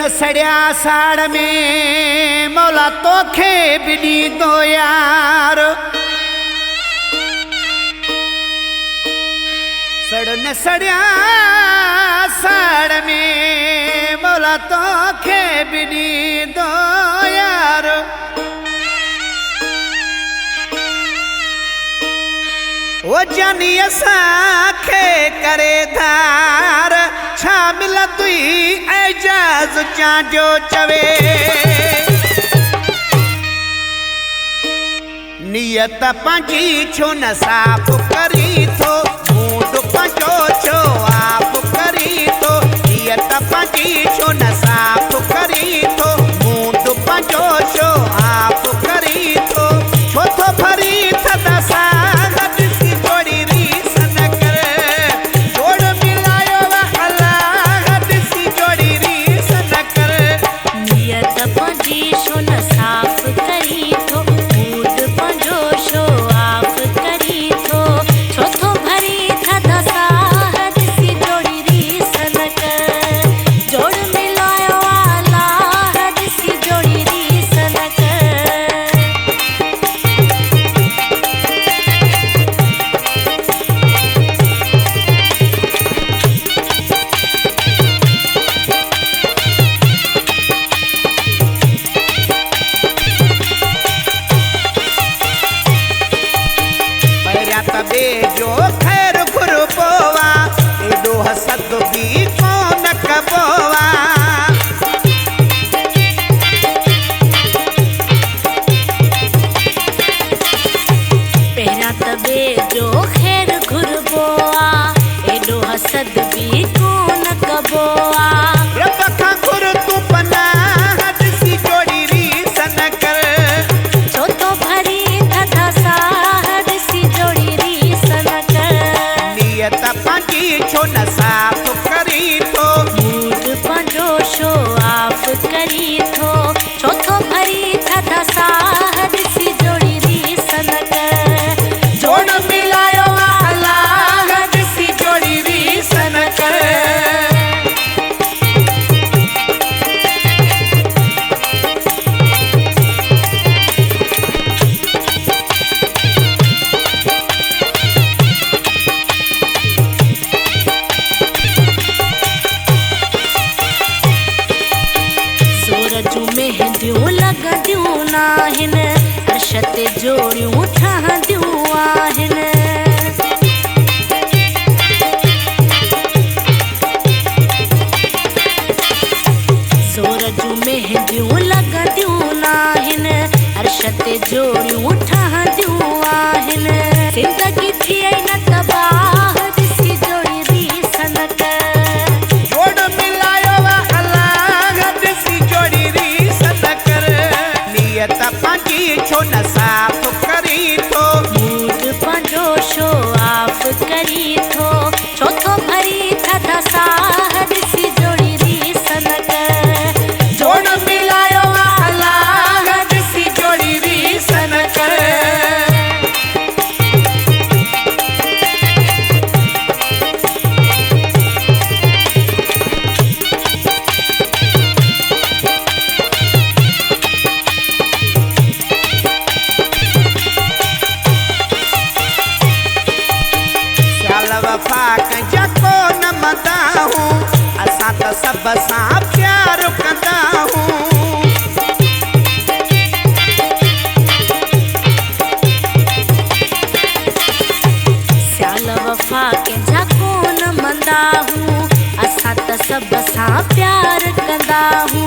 न सड़िया साड़ में मौला तोखे भी ॾींदो यार। सड़ न सड़िया साड़ में मौला तोखे भी ॾींदो यार। वो जानी असांखे करे धार छा मिलंदी एजाज़ जांजो चवे। नियत पंहिंजी छो न साफ़ करी थो मूड पंहिंजो छो आप करी थो। नियत पंहिंजी छो न साफ़ करी थो मूड पंहिंजो छो आप करी थो। छो थो भरी थदा सां जो खैर घुरबोवा एडो हसद भी कोन कबोवा। पहिरा तबे जो खैर घुरबोआ एडो हसद भी कोन कबोआ। रब खां घुर तू पनाह ॾिसी जोड़ी रीस न कर। छो तो भरी थधा साह ॾिसी जोड़ी रीस न कर। नियत पंहिंजी छो न साफ़ करी थो मूड पंहिंजो छो आप करी थो। छो तो भरी थधा साह ॾिसी जोड़ी रीस न कर। जोड़ मिलायो अलाह ॾिसी जोड़ी रीस न कर। मेहंदियूं लॻंदियूं नाहिनि अर्श ते जोड़ियूं ठहंदियूं आहिनि। ज़ोर जूं मेहंदियूं लॻंदियूं नाहिनि अर्श ते जोड़ियूं ठहंदियूं आहिनि। ज़िंदगी थिए न तबाह ॾिसी जोड़ी रीस न कर। जोड़ मिलायो अलाह ॾिसी जोड़ी रीस न कर। नियत पंहिंजी छो न साफ़ करी थो मूड पंहिंजो छो आप करी थो। छो थो भरी थधा साह ॾिसी जोड़ी रीस न कर। जोड़ मिलायो अलाह ॾिसी जोड़ी रीस न कर। वफा कंहिंजा कोन मंदा हूं असां त सभ सां प्यार कंदा हूं। सियाल वफा कंहिंजा कोन मंदा हूं असां त सभ सां प्यार कंदा हूं।